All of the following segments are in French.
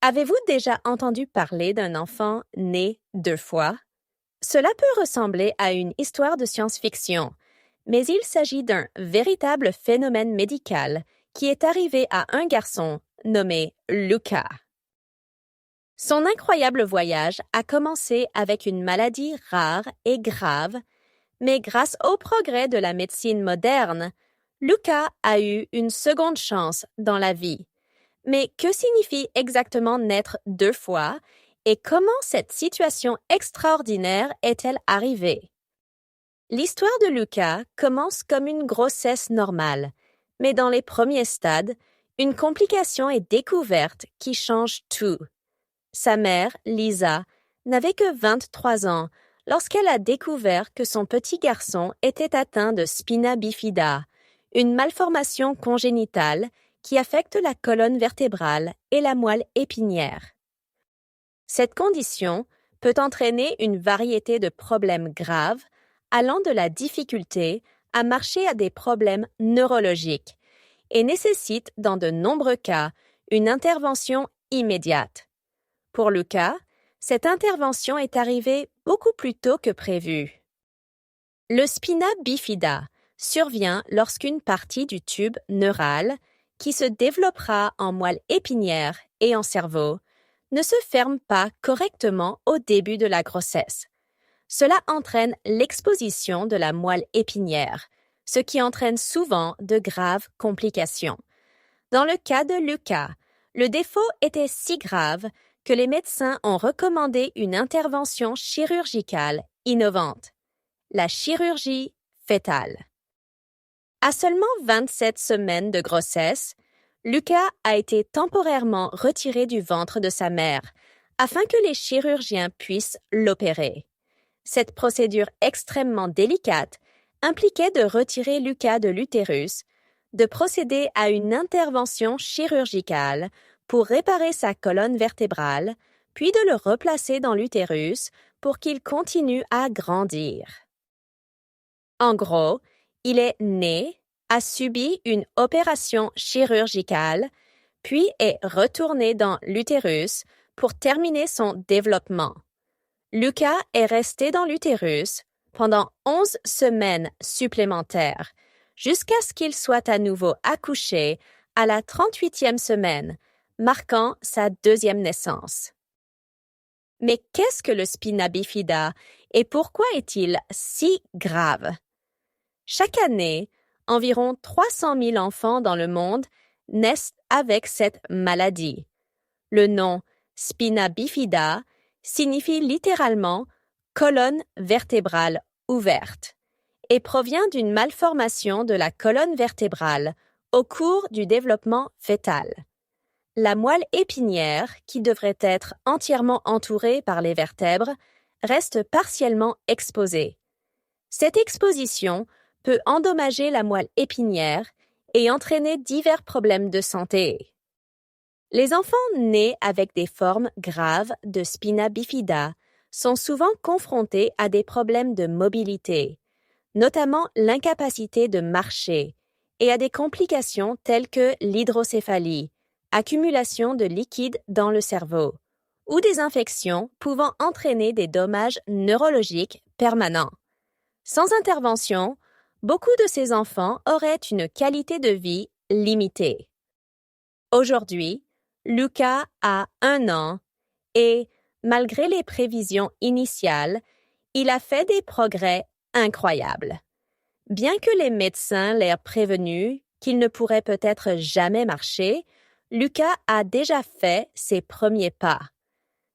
Avez-vous déjà entendu parler d'un enfant né 2 fois? Cela peut ressembler à une histoire de science-fiction, mais il s'agit d'un véritable phénomène médical qui est arrivé à un garçon nommé Luca. Son incroyable voyage a commencé avec une maladie rare et grave, mais grâce au progrès de la médecine moderne, Luca a eu une seconde chance dans la vie. Mais que signifie exactement naître 2 fois et comment cette situation extraordinaire est-elle arrivée? L'histoire de Luca commence comme une grossesse normale, mais dans les premiers stades, une complication est découverte qui change tout. Sa mère, Lisa, n'avait que 23 ans lorsqu'elle a découvert que son petit garçon était atteint de spina bifida, une malformation congénitale qui affecte la colonne vertébrale et la moelle épinière. Cette condition peut entraîner une variété de problèmes graves, allant de la difficulté à marcher à des problèmes neurologiques, et nécessite dans de nombreux cas une intervention immédiate. Pour Luca, cette intervention est arrivée beaucoup plus tôt que prévu. Le spina bifida survient lorsqu'une partie du tube neural, qui se développera en moelle épinière et en cerveau, ne se ferme pas correctement au début de la grossesse. Cela entraîne l'exposition de la moelle épinière, ce qui entraîne souvent de graves complications. Dans le cas de Luca, le défaut était si grave que les médecins ont recommandé une intervention chirurgicale innovante, la chirurgie fœtale. À seulement 27 semaines de grossesse, Luca a été temporairement retiré du ventre de sa mère afin que les chirurgiens puissent l'opérer. Cette procédure extrêmement délicate impliquait de retirer Luca de l'utérus, de procéder à une intervention chirurgicale pour réparer sa colonne vertébrale, puis de le replacer dans l'utérus pour qu'il continue à grandir. En gros, il est né, a subi une opération chirurgicale, puis est retourné dans l'utérus pour terminer son développement. Luca est resté dans l'utérus pendant 11 semaines supplémentaires, jusqu'à ce qu'il soit à nouveau accouché à la 38e semaine, marquant sa deuxième naissance. Mais qu'est-ce que le spina bifida et pourquoi est-il si grave? Chaque année, environ 300 000 enfants dans le monde naissent avec cette maladie. Le nom spina bifida signifie littéralement colonne vertébrale ouverte et provient d'une malformation de la colonne vertébrale au cours du développement fœtal. La moelle épinière, qui devrait être entièrement entourée par les vertèbres, reste partiellement exposée. Cette exposition peut endommager la moelle épinière et entraîner divers problèmes de santé. Les enfants nés avec des formes graves de spina bifida sont souvent confrontés à des problèmes de mobilité, notamment l'incapacité de marcher, et à des complications telles que l'hydrocéphalie, accumulation de liquide dans le cerveau, ou des infections pouvant entraîner des dommages neurologiques permanents. Sans intervention, beaucoup de ces enfants auraient une qualité de vie limitée. Aujourd'hui, Luca a 1 an et, malgré les prévisions initiales, il a fait des progrès incroyables. Bien que les médecins l'aient prévenu qu'il ne pourrait peut-être jamais marcher, Luca a déjà fait ses premiers pas.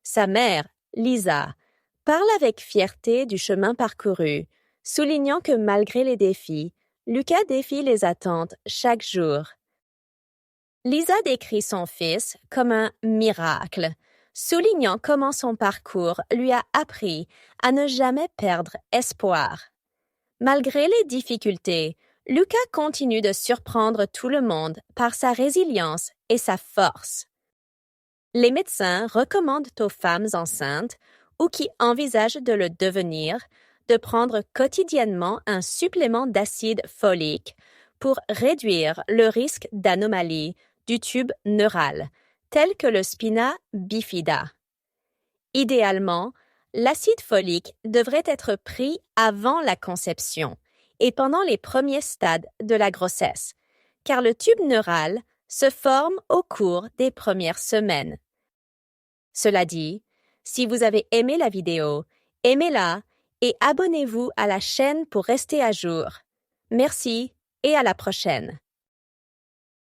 Sa mère, Lisa, parle avec fierté du chemin parcouru, soulignant que malgré les défis, Luca défie les attentes chaque jour. Lisa décrit son fils comme un miracle, soulignant comment son parcours lui a appris à ne jamais perdre espoir. Malgré les difficultés, Luca continue de surprendre tout le monde par sa résilience et sa force. Les médecins recommandent aux femmes enceintes ou qui envisagent de le devenir de prendre quotidiennement un supplément d'acide folique pour réduire le risque d'anomalie du tube neural, tel que le spina bifida. Idéalement, l'acide folique devrait être pris avant la conception et pendant les premiers stades de la grossesse, car le tube neural se forme au cours des premières semaines. Cela dit, si vous avez aimé la vidéo, aimez-la et abonnez-vous à la chaîne pour rester à jour. Merci et à la prochaine.